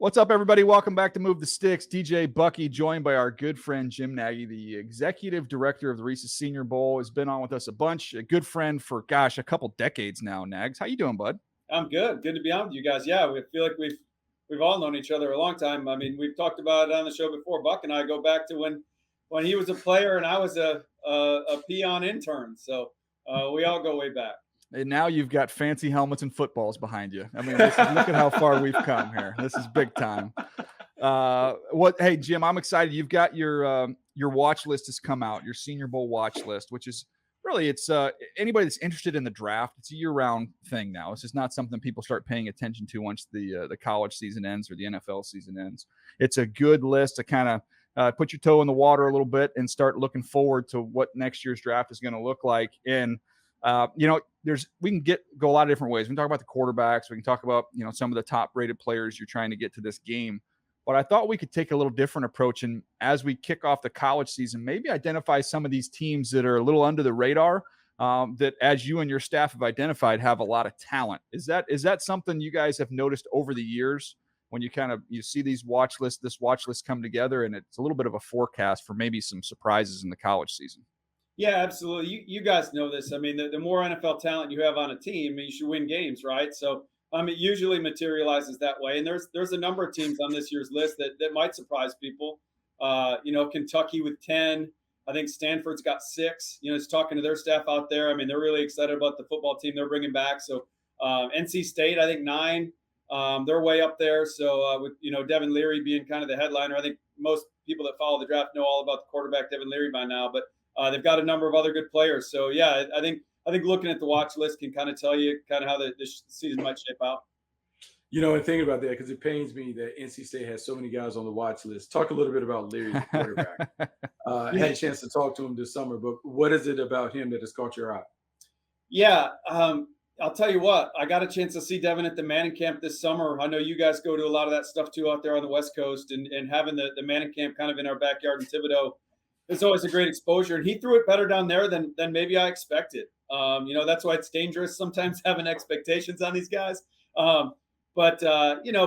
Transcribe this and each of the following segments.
What's up, everybody? Welcome back to Move the Sticks. DJ Bucky, joined by our good friend Jim Nagy, the executive director of the Reese's Senior Bowl, has been on with us a bunch. A good friend for, a couple decades now. Nags, how you doing, bud? I'm good. Good to be on with you guys. Yeah, we feel like we've all known each other a long time. I mean, we've talked about it on the show before. Buck and I go back to when he was a player and I was a peon intern. So we all go way back. And now you've got fancy helmets and footballs behind you. I mean, look at how far we've come here. This is big time. Hey, Jim, I'm excited. You've got your watch list has come out, your Senior Bowl watch list, which is really, it's anybody that's interested in the draft. It's a year-round thing now. It's just not something people start paying attention to once the college season ends or the NFL season ends. It's a good list to kind of put your toe in the water a little bit and start looking forward to what next year's draft is going to look like. And we can go a lot of different ways. We can talk about the quarterbacks. We can talk about some of the top-rated players you're trying to get to this game. But I thought we could take a little different approach, and as we kick off the college season, maybe identify some of these teams that are a little under the radar, that, as you and your staff have identified, have a lot of talent. Is that something you guys have noticed over the years when you see this watch list come together, and it's a little bit of a forecast for maybe some surprises in the college season? Yeah, absolutely. You guys know this. I mean, the more NFL talent you have on a team, you should win games, right? So it usually materializes that way. And there's a number of teams on this year's list that might surprise people. Kentucky with 10. I think Stanford's got 6. It's talking to their staff out there. I mean, they're really excited about the football team they're bringing back. So NC State, I think 9. They're way up there. So with Devin Leary being kind of the headliner, I think most people that follow the draft know all about the quarterback Devin Leary by now. But they've got a number of other good players. So yeah, I think looking at the watch list can kind of tell you kind of how the season might shape out. And thinking about that, because it pains me that NC State has so many guys on the watch list. Talk a little bit about Leary, the quarterback. I had a chance to talk to him this summer, but what is it about him that has caught your eye? Yeah, I'll tell you what. I got a chance to see Devin at the Manning camp this summer. I know you guys go to a lot of that stuff too out there on the West Coast, and having the Manning camp kind of in our backyard in Thibodaux, it's always a great exposure. And he threw it better down there than maybe I expected. That's why it's dangerous sometimes having expectations on these guys. But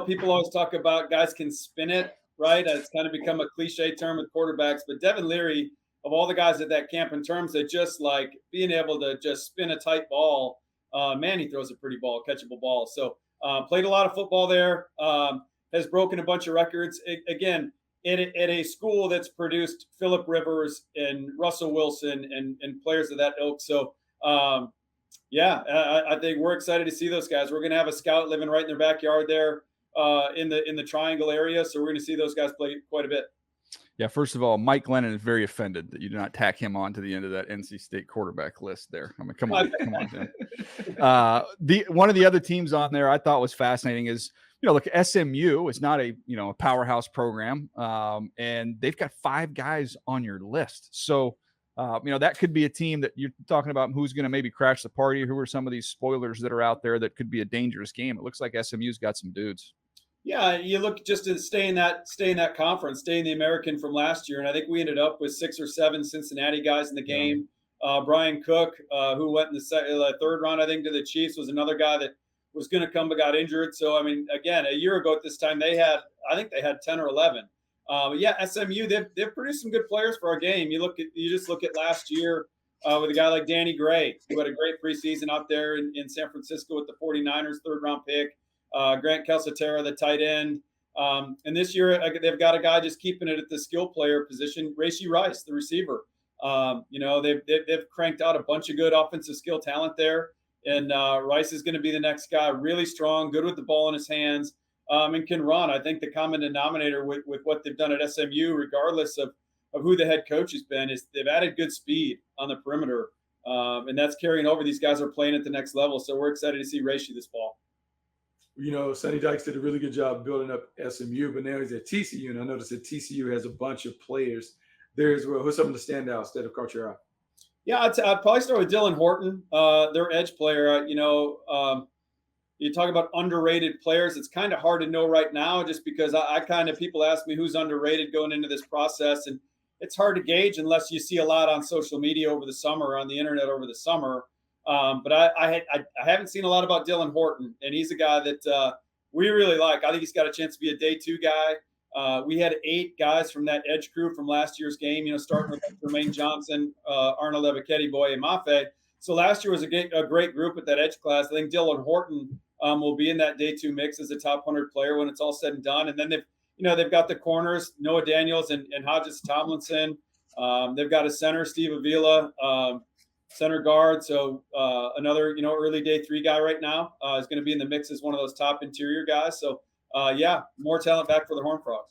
people always talk about guys can spin it, right? It's kind of become a cliche term with quarterbacks. But Devin Leary, of all the guys at that camp, in terms of just like being able to just spin a tight ball, man, he throws a pretty catchable ball. So played a lot of football there, has broken a bunch of records. Again, at a school that's produced Phillip Rivers and Russell Wilson and players of that ilk. So, I think we're excited to see those guys. We're going to have a scout living right in their backyard there in the Triangle area. So we're going to see those guys play quite a bit. Yeah, first of all, Mike Glennon is very offended that you did not tack him on to the end of that NC State quarterback list there. I mean, come on, Jim. One of the other teams on there I thought was fascinating is, look, SMU is not a powerhouse program, and they've got 5 guys on your list. So, that could be a team that you're talking about who's going to maybe crash the party. Who are some of these spoilers that are out there that could be a dangerous game? It looks like SMU's got some dudes. Yeah, you look just to stay in that conference, stay in the American from last year, and I think we ended up with 6 or 7 Cincinnati guys in the game. Brian Cook, who went in the 3rd round, I think, to the Chiefs, was another guy that was going to come but got injured. So, I mean, again, a year ago at this time, they had 10 or 11. SMU, they've produced some good players for our game. You just look at last year with a guy like Danny Gray, who had a great preseason out there in San Francisco with the 49ers 3rd round pick. Grant Calcaterra, the tight end. And this year, they've got a guy just keeping it at the skill player position, Rashee Rice, the receiver. They've cranked out a bunch of good offensive skill talent there. And Rice is going to be the next guy, really strong, good with the ball in his hands, and can run. I think the common denominator with what they've done at SMU, regardless of who the head coach has been, is they've added good speed on the perimeter. And that's carrying over. These guys are playing at the next level. So we're excited to see Rashee this fall. Sonny Dykes did a really good job building up SMU, but now he's at TCU, and I noticed that TCU has a bunch of players there as well. Who's some of the standouts that have caught your eye? Yeah, I'd probably start with Dylan Horton, their edge player. You talk about underrated players. It's kind of hard to know right now just because people ask me who's underrated going into this process, and it's hard to gauge unless you see a lot on social media over the summer, on the internet over the summer. But I haven't seen a lot about Dylan Horton, and he's a guy that we really like. I think he's got a chance to be a day 2 guy. We had 8 guys from that edge crew from last year's game, starting with Jermaine Johnson, Arnold Ebiketie, Boye, and Mafe. So last year was a great group at that edge class. I think Dylan Horton will be in that day 2 mix as a top 100 player when it's all said and done. And then they've got the corners, Noah Daniels and Hodges Tomlinson. They've got a center, Steve Avila, center guard. So another, early day 3 guy right now is going to be in the mix as one of those top interior guys. So more talent back for the Horned Frogs.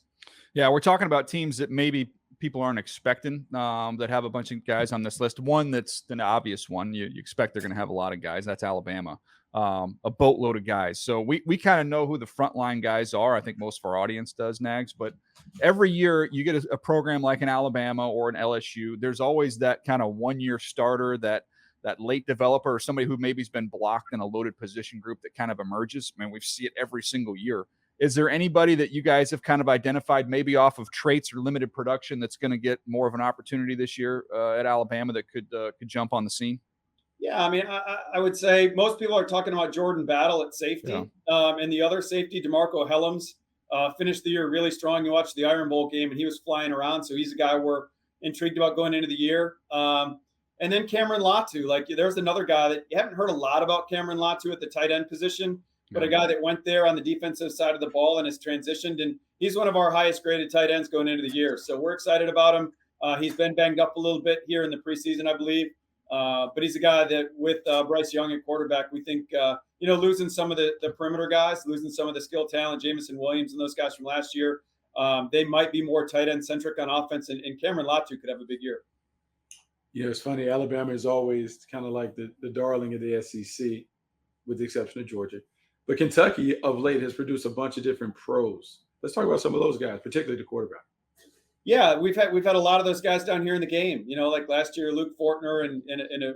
Yeah, we're talking about teams that maybe people aren't expecting that have a bunch of guys on this list. One that's an obvious one. You expect they're going to have a lot of guys. That's Alabama, a boatload of guys. So we kind of know who the frontline guys are. I think most of our audience does, Nags. But every year you get a program like an Alabama or an LSU. There's always that kind of one-year starter, that late developer, or somebody who maybe has been blocked in a loaded position group that kind of emerges. I mean, we see it every single year. Is there anybody that you guys have kind of identified maybe off of traits or limited production that's going to get more of an opportunity this year at Alabama that could jump on the scene? Yeah, I mean, I would say most people are talking about Jordan Battle at safety. Yeah. And the other safety, DeMarco Helms, finished the year really strong. You watched the Iron Bowl game, and he was flying around. So he's a guy we're intrigued about going into the year. And then Cameron Latu. There's another guy that you haven't heard a lot about, Cameron Latu, at the tight end position. But a guy that went there on the defensive side of the ball and has transitioned, and he's one of our highest graded tight ends going into the year. So we're excited about him. He's been banged up a little bit here in the preseason, I believe. But he's a guy that with Bryce Young at quarterback, we think, losing some of the perimeter guys, losing some of the skill talent, Jamison Williams and those guys from last year, they might be more tight end centric on offense, and Cameron Latu could have a big year. Yeah, it's funny. Alabama is always kind of like the darling of the SEC, with the exception of Georgia. But Kentucky of late has produced a bunch of different pros. Let's talk about some of those guys, particularly the quarterback. Yeah, we've had a lot of those guys down here in the game. Like last year, Luke Fortner, and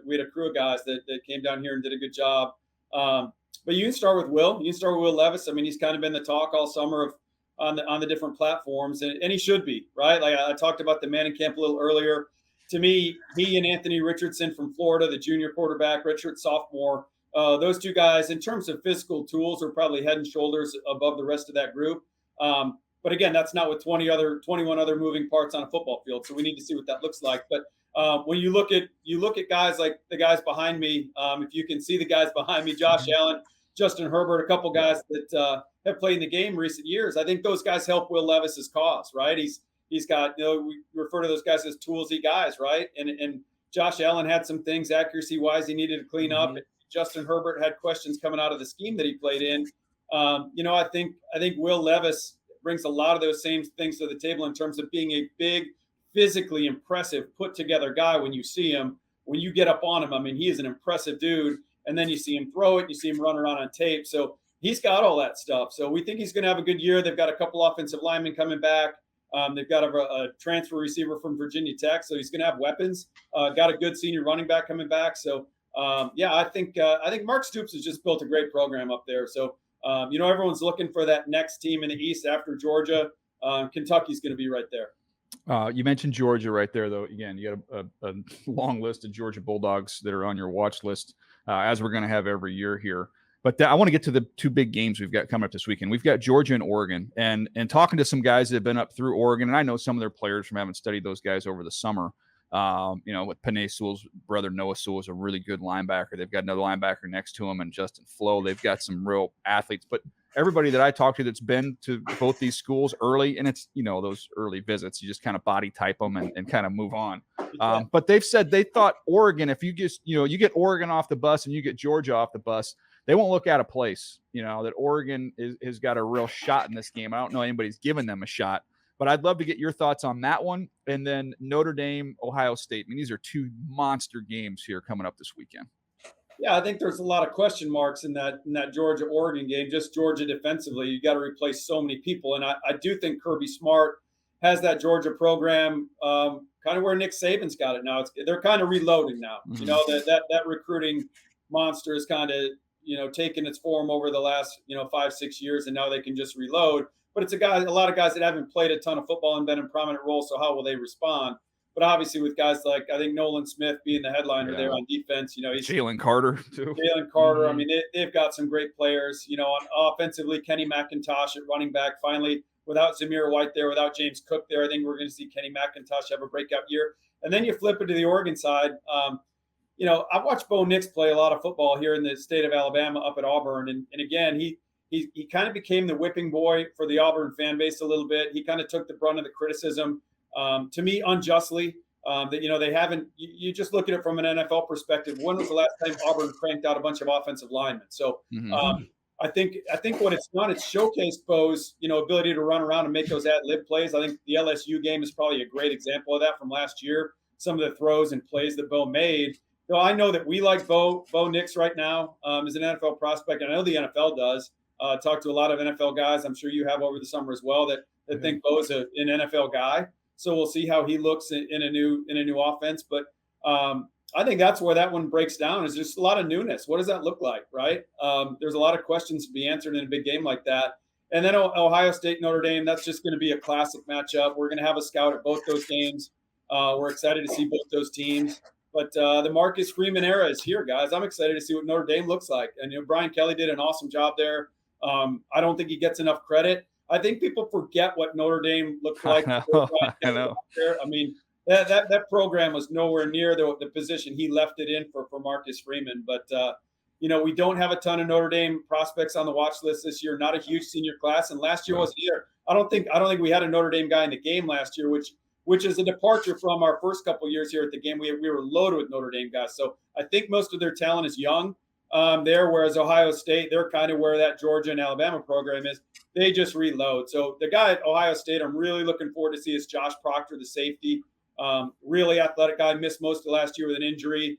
we had a crew of guys that came down here and did a good job. But you can start with Will. You can start with Will Levis. I mean, he's kind of been the talk all summer on the different platforms, and he should be, right? Like I talked about the Manning camp a little earlier. To me, he and Anthony Richardson from Florida, the junior quarterback, Richard sophomore. Those 2 guys, in terms of physical tools, are probably head and shoulders above the rest of that group. But again, that's not with 21 other moving parts on a football field. So we need to see what that looks like. But when you look at guys like the guys behind me, if you can see the guys behind me, Josh Allen, Justin Herbert, a couple guys that have played in the game in recent years, I think those guys help Will Levis's cause, right? He's got, we refer to those guys as toolsy guys, right? And Josh Allen had some things accuracy wise he needed to clean up. Justin Herbert had questions coming out of the scheme that he played in. I think Will Levis brings a lot of those same things to the table in terms of being a big, physically impressive, put together guy. When you see him, when you get up on him, I mean, he is an impressive dude. And then you see him throw it, you see him run around on tape. So he's got all that stuff. So we think he's going to have a good year. They've got a couple offensive linemen coming back. They've got a transfer receiver from Virginia Tech, so he's going to have weapons. Got a good senior running back coming back. So I think Mark Stoops has just built a great program up there. So everyone's looking for that next team in the East after Georgia. Kentucky's going to be right there. You mentioned Georgia right there, though. Again, you got a long list of Georgia Bulldogs that are on your watch list, as we're going to have every year here. But I want to get to the 2 big games we've got coming up this weekend. We've got Georgia and Oregon, and talking to some guys that have been up through Oregon, and I know some of their players from having studied those guys over the summer. With Penei Sewell's brother, Noah Sewell, is a really good linebacker. They've got another linebacker next to him, and Justin Flo. They've got some real athletes. But everybody that I talk to that's been to both these schools early, and it's, those early visits, you just kind of body type them and kind of move on. But they've said they thought Oregon, if you just, you get Oregon off the bus and you get Georgia off the bus, they won't look out of place, that Oregon has got a real shot in this game. I don't know anybody's given them a shot. But I'd love to get your thoughts on that one. And then Notre Dame, Ohio State. I mean, these are 2 monster games here coming up this weekend. Yeah, I think there's a lot of question marks in that Georgia-Oregon game, just Georgia defensively. You got to replace so many people. And I do think Kirby Smart has that Georgia program kind of where Nick Saban's got it now. They're kind of reloading now. Mm-hmm. That recruiting monster is kind of, taken its form over the last, 5-6 years, and now they can just reload. But it's a lot of guys that haven't played a ton of football and been in prominent roles. So how will they respond? But obviously with guys like, I think Nolan Smith being the headliner there on defense, he's Jalen Carter too. Jalen Carter. I mean, they've got some great players. On offensively, Kenny McIntosh at running back. Finally, without Zamir White there, without James Cook there, I think we're going to see Kenny McIntosh have a breakout year. And then you flip it to the Oregon side. I've watched Bo Nix play a lot of football here in the state of Alabama up at Auburn. And again, he kind of became the whipping boy for the Auburn fan base a little bit. He kind of took the brunt of the criticism, to me, unjustly. That they haven't. You just look at it from an NFL perspective. When was the last time Auburn cranked out a bunch of offensive linemen? So I think what it's done, it's showcased Bo's ability to run around and make those ad lib plays. I think the LSU game is probably a great example of that from last year. Some of the throws and plays that Bo made. I know that we like Bo Nix right now as an NFL prospect. And I know the NFL does. Talk to a lot of NFL guys. I'm sure you have over the summer as well that think Bo is an NFL guy. So we'll see how he looks in a new offense. But I think that's where that one breaks down, is just a lot of newness. What does that look like, right? There's a lot of questions to be answered in a big game like that. And then Ohio State, Notre Dame, that's just going to be a classic matchup. We're going to have a scout at both those games. We're excited to see both those teams. But the Marcus Freeman era is here, guys. I'm excited to see what Notre Dame looks like. And Brian Kelly did an awesome job there. I don't think he gets enough credit. I think people forget what Notre Dame looked like. I know. I mean, that program was nowhere near the position he left it in for Marcus Freeman. But we don't have a ton of Notre Dame prospects on the watch list this year. Not a huge senior class, and last year wasn't either. I don't think we had a Notre Dame guy in the game last year, which is a departure from our first couple years here at the game. We were loaded with Notre Dame guys, so I think most of their talent is young there. Whereas Ohio State, they're kind of where that Georgia and Alabama program is. They just reload. So the guy at Ohio State, I'm really looking forward to see is Josh Proctor, the safety. Really athletic guy, missed most of last year with an injury.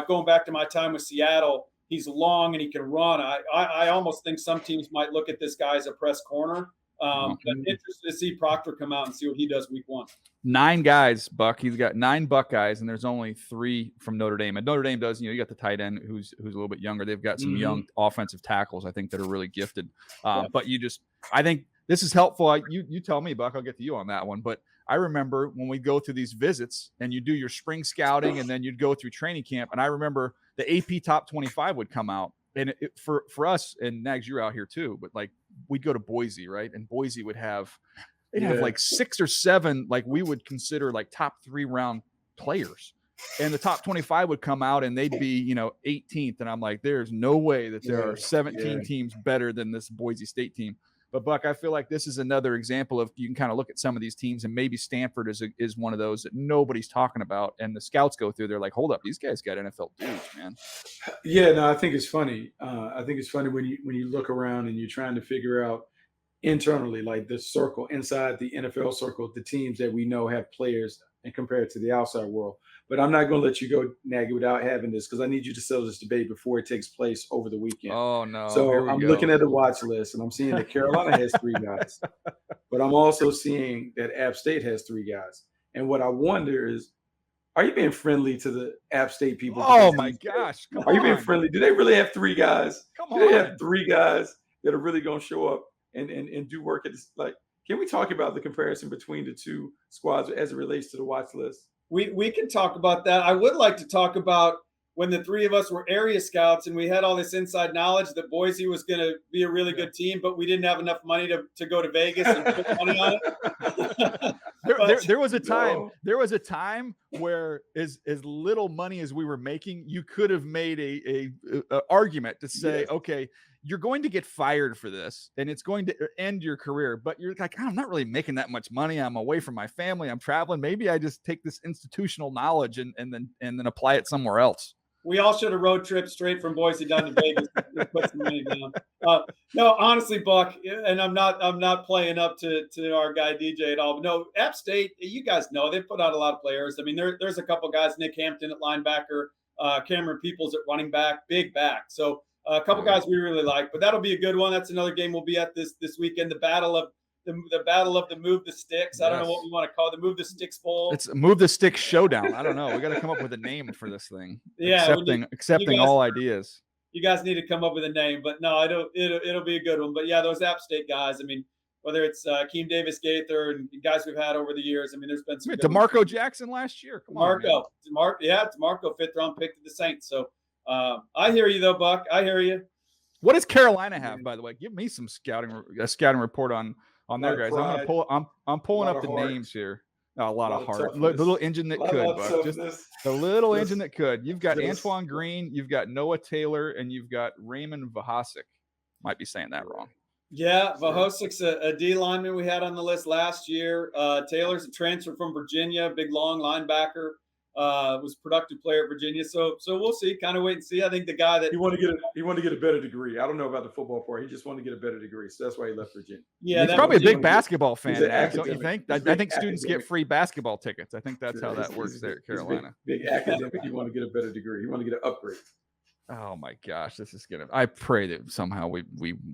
Going back to my time with Seattle, he's long and he can run. I almost think some teams might look at this guy as a press corner. But interested to see Proctor come out and see what he does week 1. 9 guys, Buck. He's got 9 Buckeyes, and there's only 3 from Notre Dame. And Notre Dame does, you got the tight end who's a little bit younger. They've got some young offensive tackles, I think, that are really gifted. But I think this is helpful. You tell me, Buck. I'll get to you on that one. But I remember when we go through these visits and you do your spring scouting and then you'd go through training camp. And I remember the AP top 25 would come out. And for us, and Nags, you're out here too, but like we'd go to Boise, right? And Boise would have like 6 or 7, like we would consider like top 3 round players. And the top 25 would come out and they'd be, 18th. And I'm like, there's no way that there are 17 teams better than this Boise State team. But Buck, I feel like this is another example of, you can kind of look at some of these teams, and maybe Stanford is one of those that nobody's talking about. And the scouts go through, they're like, hold up, these guys got NFL dudes, man. Yeah, no, I think it's funny. I think it's funny when you look around and you're trying to figure out internally, like the circle inside the NFL circle, the teams that we know have players and compare it to the outside world. But I'm not going to let you go, Nagy, without having this, because I need you to settle this debate before it takes place over the weekend. Oh, no. So I'm looking at the watch list, and I'm seeing that Carolina has 3 guys. But I'm also seeing that App State has 3 guys. And what I wonder is, are you being friendly to the App State people? Oh, my gosh. Are you being friendly? Do they really have 3 guys? Do they have 3 guys that are really going to show up and do work at this? Like, can we talk about the comparison between the 2 squads as it relates to the watch list? We can talk about that. I would like to talk about when the 3 of us were area scouts and we had all this inside knowledge that Boise was going to be a really good team, but we didn't have enough money to go to Vegas and put money on it. There was a time. There was a time where as little money as we were making, you could have made a argument to say, okay, you're going to get fired for this and it's going to end your career, but you're like, I'm not really making that much money. I'm away from my family. I'm traveling. Maybe I just take this institutional knowledge and then apply it somewhere else. We all should have road tripped straight from Boise down to Vegas and put some money down. No, honestly, Buck, and I'm not playing up to our guy DJ at all. But no, App State, you guys know they put out a lot of players. I mean, there's a couple guys, Nick Hampton at linebacker, Cameron Peoples at running back, big back. So a couple guys we really like, but that'll be a good one. That's another game we'll be at this weekend. The battle of the move the sticks. I don't know what we want to call it. The move the sticks bowl. It's move the sticks showdown. I don't know. We got to come up with a name for this thing. Yeah, accepting all ideas. You guys need to come up with a name, but no, it'll be a good one. But yeah, those App State guys. I mean, whether it's Keem Davis Gaither and guys we've had over the years. I mean, there's been some DeMarco Jackson last year. Come on, man. DeMarco, 5th round pick to the Saints. So I hear you though, Buck. I hear you. What does Carolina have, by the way? Give me some scouting report on their guys. I'm pulling up the names here. Oh, a lot of heart. The little engine that could, Buck. Just the little engine that could. You've got Antoine Green, you've got Noah Taylor, and you've got Raymond Vahasik. Might be saying that wrong. Yeah, Vahosik's a D lineman we had on the list last year. Taylor's a transfer from Virginia, big long linebacker. Was a productive player at Virginia, so we'll see. Kind of wait and see. I think the guy that he wanted to get a better degree. I don't know about the football part. He just wanted to get a better degree, so that's why he left Virginia. Yeah, he's probably a big basketball fan, don't you think? I think students get free basketball tickets. I think that's how that works there at Carolina. Big academic. He wanted to get a better degree. He wanted to get an upgrade. Oh my gosh, this is gonna. I pray that somehow we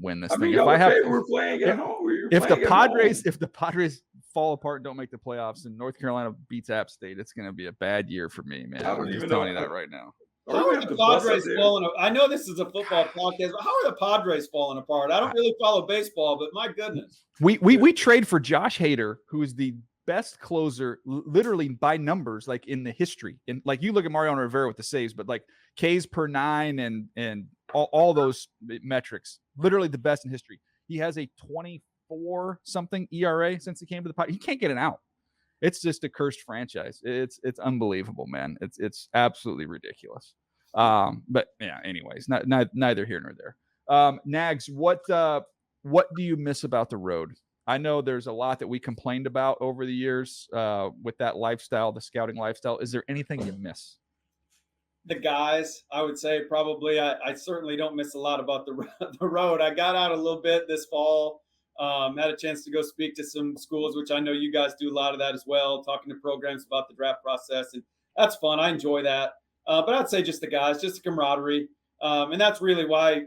win this thing. If we're playing at home, if the Padres fall apart and don't make the playoffs, and North Carolina beats App State, it's gonna be a bad year for me, man. I'm just telling you that right now. How are the Padres falling apart? I know this is a football podcast, but how are the Padres falling apart? I don't really follow baseball, but my goodness. We trade for Josh Hader, who is the best closer, literally by numbers, like in the history. And like you look at Mariano Rivera with the saves, but like Ks per 9 and all those metrics, literally the best in history. He has a 24 something ERA since he came to the Padres. He can't get an out. It's just a cursed franchise. It's unbelievable, man. It's absolutely ridiculous. But yeah, anyways, neither here nor there. Nags, what do you miss about the road? I know there's a lot that we complained about over the years with that lifestyle, the scouting lifestyle. Is there anything you miss? The guys, I would say probably. I certainly don't miss a lot about the road. I got out a little bit this fall. Had a chance to go speak to some schools, which I know you guys do a lot of that as well, talking to programs about the draft process. And that's fun. I enjoy that. But I'd say just the guys, just the camaraderie. And that's really why,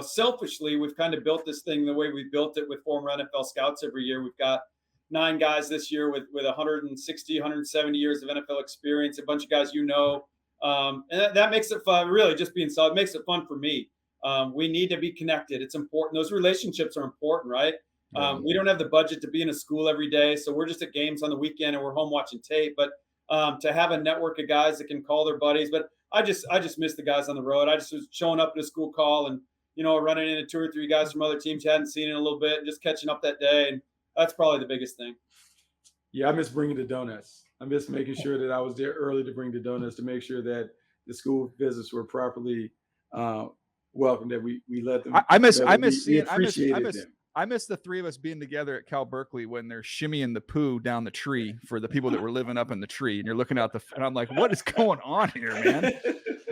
selfishly, we've kind of built this thing the way we built it with former NFL scouts every year. We've got 9 guys this year with 160, 170 years of NFL experience, a bunch of guys and that makes it fun. Really, just being solid makes it fun for me. We need to be connected. It's important. Those relationships are important, right? We don't have the budget to be in a school every day, so we're just at games on the weekend and we're home watching tape. But to have a network of guys that can call their buddies, but I just miss the guys on the road. I just was showing up at a school call and running into 2 or 3 guys from other teams you hadn't seen in a little bit, and just catching up that day, and that's probably the biggest thing. Yeah, I miss bringing the donuts. I miss making sure that I was there early to bring the donuts, to make sure that the school visits were properly welcome, that we let them. I miss the 3 of us being together at Cal Berkeley when they're shimmying the poo down the tree for the people that were living up in the tree, and you're looking out and I'm like, what is going on here, man?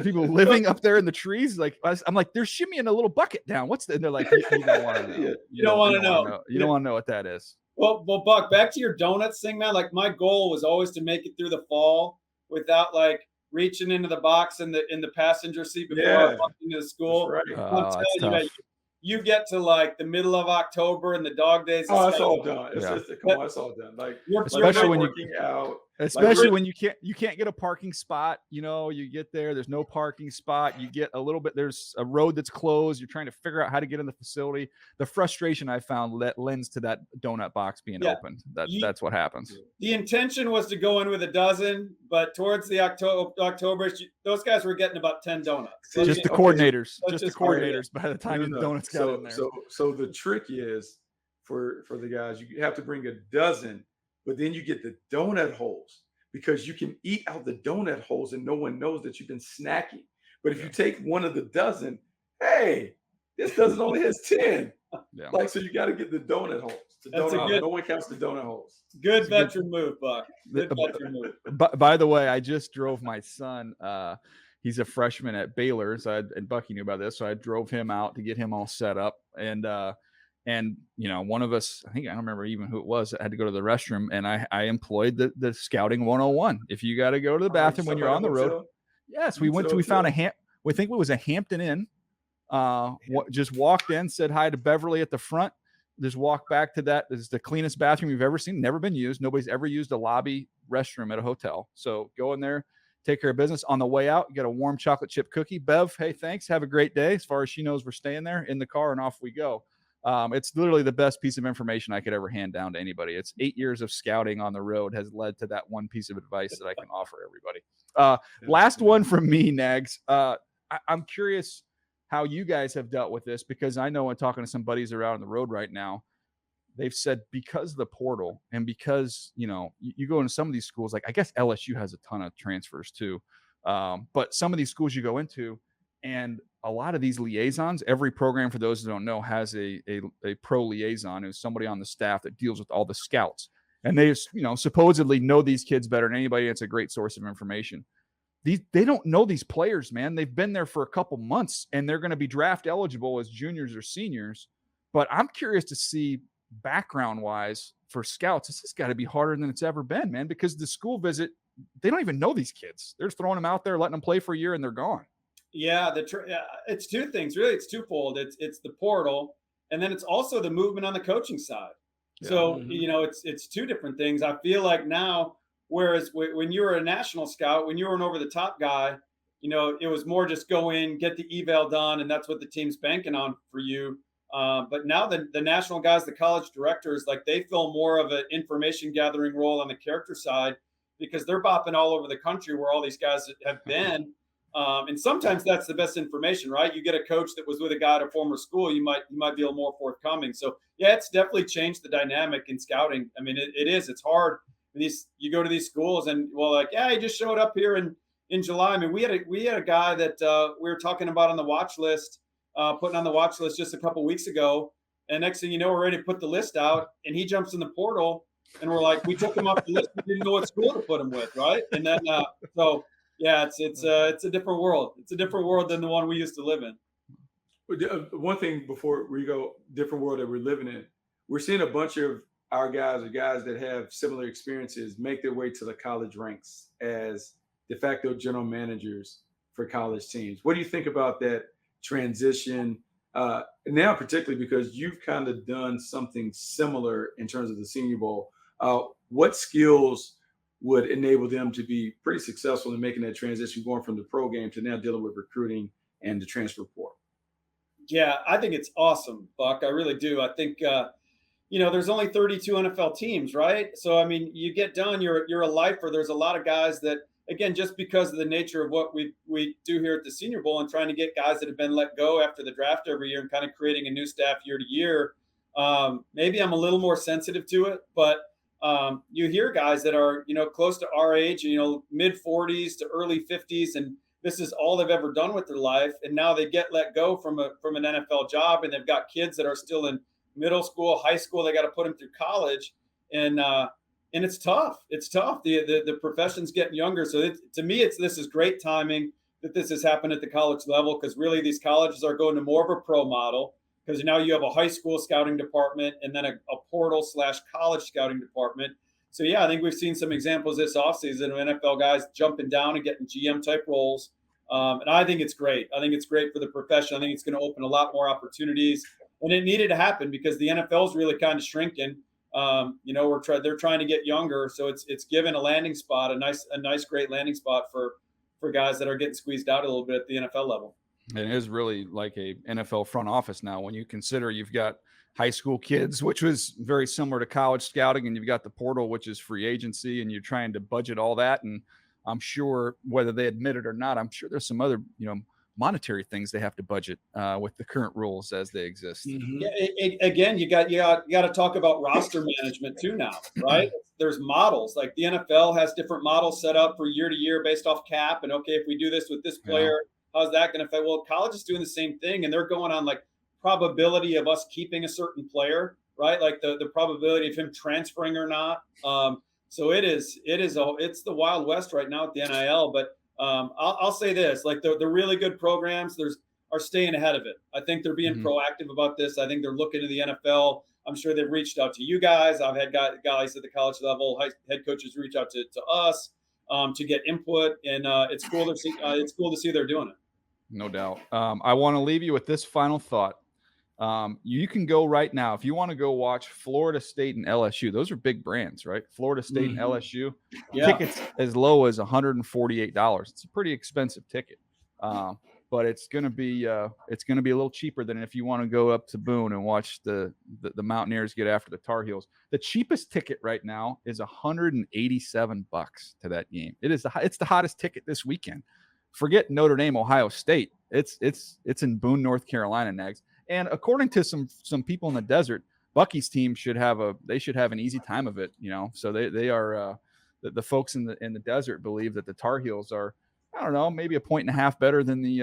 People living up there in the trees, like I'm like, they're shimmying a little bucket down. And they're like, you don't want to know. You don't want to know. You don't want to know what that is. Well, Buck, back to your donuts thing, man. Like, my goal was always to make it through the fall without like reaching into the box in the passenger seat before I walked into the school. That's right. I'm telling you, man, you get to like the middle of October and the dog days. Oh, it's all done. It's all done. Like, especially when working out. Especially when you can't get a parking spot, you get there, there's no parking spot, you get a little bit, there's a road that's closed, you're trying to figure out how to get in the facility. The frustration I found that lends to that donut box being opened. That's what happens. The intention was to go in with a dozen, but towards the October, those guys were getting about 10 donuts. So just the coordinators by the time the donuts got in there. So the trick is for the guys, you have to bring a dozen. But then you get the donut holes, because you can eat out the donut holes and no one knows that you've been snacking. But if you take one of the dozen, hey, this dozen only has 10. Yeah. So you got to get the donut holes. No one counts the donut holes. Good veteran move, Buck. Good veteran move. By the way, I just drove my son. He's a freshman at Baylor, and Bucky knew about this, so I drove him out to get him all set up. And one of us, I don't remember even who it was, that had to go to the restroom, and I employed the scouting 101. If you got to go to the bathroom when you're on the road, yes, we found we think it was a Hampton Inn. Just walked in, said hi to Beverly at the front. Just walked back to that. This is the cleanest bathroom you've ever seen. Never been used. Nobody's ever used a lobby restroom at a hotel. So go in there, take care of business. On the way out, you get a warm chocolate chip cookie. Bev, hey, thanks. Have a great day. As far as she knows, we're staying there in the car, and off we go. It's literally the best piece of information I could ever hand down to anybody. It's 8 years of scouting on the road has led to that one piece of advice that I can offer everybody. Last one from me, Nags. I'm curious how you guys have dealt with this, because I know when talking to some buddies around on the road right now, they've said because of the portal and because, you go into some of these schools, like I guess LSU has a ton of transfers too. But some of these schools you go into, and a lot of these liaisons, every program, for those who don't know, has a pro liaison, who's somebody on the staff that deals with all the scouts. And they, supposedly know these kids better than anybody. It's a great source of information. They don't know these players, man. They've been there for a couple months and they're going to be draft eligible as juniors or seniors. But I'm curious to see, background wise, for scouts, this has got to be harder than it's ever been, man, because the school visit, they don't even know these kids. They're just throwing them out there, letting them play for a year, and they're gone. Yeah, it's two things really. It's twofold. It's the portal, and then it's also the movement on the coaching side. Yeah. So it's two different things. I feel like now, whereas when you were a national scout, when you were an over the top guy, it was more just go in, get the eval done, and that's what the team's banking on for you. But now the national guys, the college directors, like they fill more of an information gathering role on the character side, because they're bopping all over the country where all these guys have been. And sometimes that's the best information, right? You get a coach that was with a guy at a former school, you might be a little more forthcoming. So yeah, it's definitely changed the dynamic in scouting. I mean, it is. It's hard. You go to these schools and, well, like, yeah, he just showed up here in July. I mean, we had a guy that we were talking about on the watch list, putting on the watch list just a couple weeks ago. And next thing you know, we're ready to put the list out, and he jumps in the portal, and we're like, we took him off the list. We didn't know what school to put him with, right? And then so yeah, it's a different world. It's a different world than the one we used to live in. One thing before we go, different world that we're living in, we're seeing a bunch of our guys, or guys that have similar experiences, make their way to the college ranks as de facto general managers for college teams. What do you think about that transition now, particularly because you've kind of done something similar in terms of the Senior Bowl? What skills would enable them to be pretty successful in making that transition, going from the pro game to now dealing with recruiting and the transfer portal? Yeah, I think it's awesome, Buck. I really do. I think there's only 32 NFL teams, right? So I mean, you get done, you're a lifer. There's a lot of guys that, again, just because of the nature of what we do here at the Senior Bowl and trying to get guys that have been let go after the draft every year and kind of creating a new staff year to year, maybe I'm a little more sensitive to it. But you hear guys that are, close to our age, mid 40s to early 50s, and this is all they've ever done with their life. And now they get let go from an NFL job, and they've got kids that are still in middle school, high school. They got to put them through college, and it's tough. It's tough. The profession's getting younger. So to me, this is great timing that this has happened at the college level, because really these colleges are going to more of a pro model, because now you have a high school scouting department and then a portal / college scouting department. So yeah, I think we've seen some examples this offseason of NFL guys jumping down and getting GM type roles. And I think it's great. I think it's great for the profession. I think it's going to open a lot more opportunities, and it needed to happen because the NFL is really kind of shrinking. They're trying to get younger, so it's given a landing spot, a nice, great landing spot for guys that are getting squeezed out a little bit at the NFL level. And it is really like a NFL front office now, when you consider you've got high school kids, which was very similar to college scouting, and you've got the portal, which is free agency, and you're trying to budget all that. And I'm sure, whether they admit it or not, I'm sure there's some other, monetary things they have to budget with the current rules as they exist. Mm-hmm. Yeah, again, you got to talk about roster management too now, right? There's models, like the NFL has different models set up for year to year based off cap. And okay, if we do this with this player, how's that going to affect? Well, college is doing the same thing, and they're going on like probability of us keeping a certain player, right? Like the probability of him transferring or not. So it's the Wild West right now at the NIL. But I'll say this, like the really good programs are staying ahead of it. I think they're being proactive about this. I think they're looking to the NFL. I'm sure they've reached out to you guys. I've had guys at the college level, head coaches reach out to us to get input, and it's cool to see. It's cool to see they're doing it. No doubt. I want to leave you with this final thought. You can go right now if you want to go watch Florida State and LSU. Those are big brands, right? Florida State and LSU. Yeah. Tickets as low as $148. It's a pretty expensive ticket. but it's gonna be a little cheaper than if you want to go up to Boone and watch the Mountaineers get after the Tar Heels. The cheapest ticket right now is $187 to that game. It's the hottest ticket this weekend. Forget Notre Dame, Ohio State. It's in Boone, North Carolina, Nags. And according to some people in the desert, Bucky's team should have an easy time of it, So they are the folks in the desert believe that the Tar Heels are, I don't know, maybe a point and a half better than the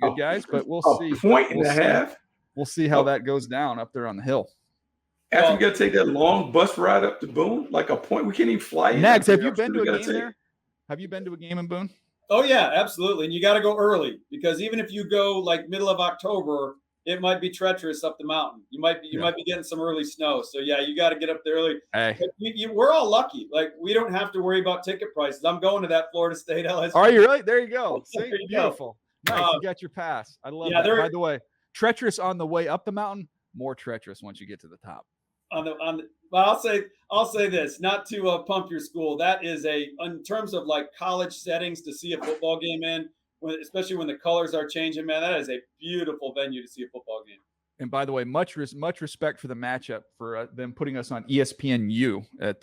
good guys, but we'll see. Point and a half. We'll see how that goes down up there on the hill. After we got to take that long bus ride up to Boone, like a point, we can't even fly. Nags, have you been to a game there? Have you been to a game in Boone? Oh yeah, absolutely. And you got to go early, because even if you go like middle of October, it might be treacherous up the mountain. You might be getting some early snow. So yeah, you got to get up there early. Hey, we're all lucky. Like, we don't have to worry about ticket prices. I'm going to that Florida State LSU. Are you really? There you go. See, you beautiful. Go. Nice. You got your pass. I love that. By the way, treacherous on the way up the mountain, more treacherous once you get to the top. But I'll say this, not to pump your school. That is in terms of like college settings to see a football game in, especially when the colors are changing, man, that is a beautiful venue to see a football game. And by the way, much respect for the matchup, for them putting us on ESPNU at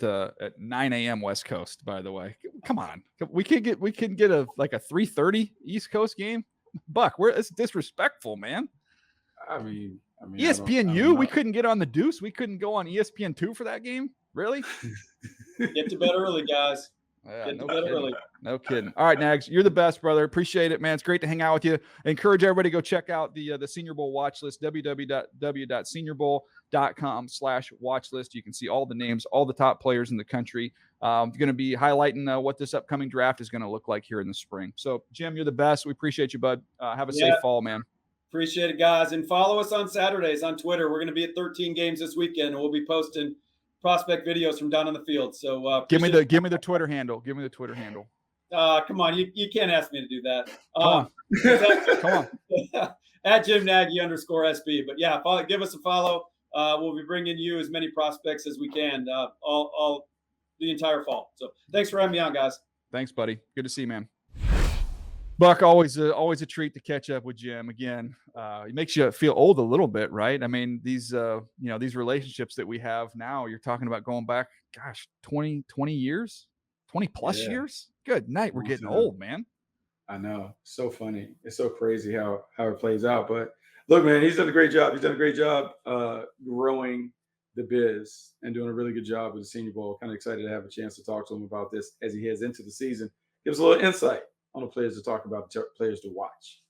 9 a.m. West Coast. By the way, come on, we can get a 3:30 East Coast game. Buck, it's disrespectful, man. I mean, ESPNU, we couldn't get on the Deuce. We couldn't go on ESPN2 for that game. Really? Get to bed early, guys. Yeah, no kidding. All right, Nags, you're the best, brother. Appreciate it, man. It's great to hang out with you. I encourage everybody to go check out the Senior Bowl watch list, www.seniorbowl.com/watch list. You can see all the names, all the top players in the country. I'm going to be highlighting what this upcoming draft is going to look like here in the spring. So, Jim, you're the best. We appreciate you, bud. Have a safe fall, man. Appreciate it, guys. And follow us on Saturdays on Twitter. We're going to be at 13 games this weekend, and we'll be posting prospect videos from down on the field. So give me the Twitter handle. Give me the Twitter handle. Come on, you can't ask me to do that. Come on. At Jim Nagy _SB. But yeah, give us a follow. We'll be bringing you as many prospects as we can all the entire fall. So thanks for having me on, guys. Thanks, buddy. Good to see you, man. Buck, always a treat to catch up with Jim again. It makes you feel old a little bit, right? I mean, these relationships that we have now, you're talking about going back, gosh, 20 years, 20 plus years. Good night. We're getting old, man. I know. So funny. It's so crazy how it plays out. But look, man, he's done a great job. He's done a great job growing the biz and doing a really good job with the Senior Bowl. Kind of excited to have a chance to talk to him about this as he heads into the season. Give us a little insight on the players to talk about, the players to watch.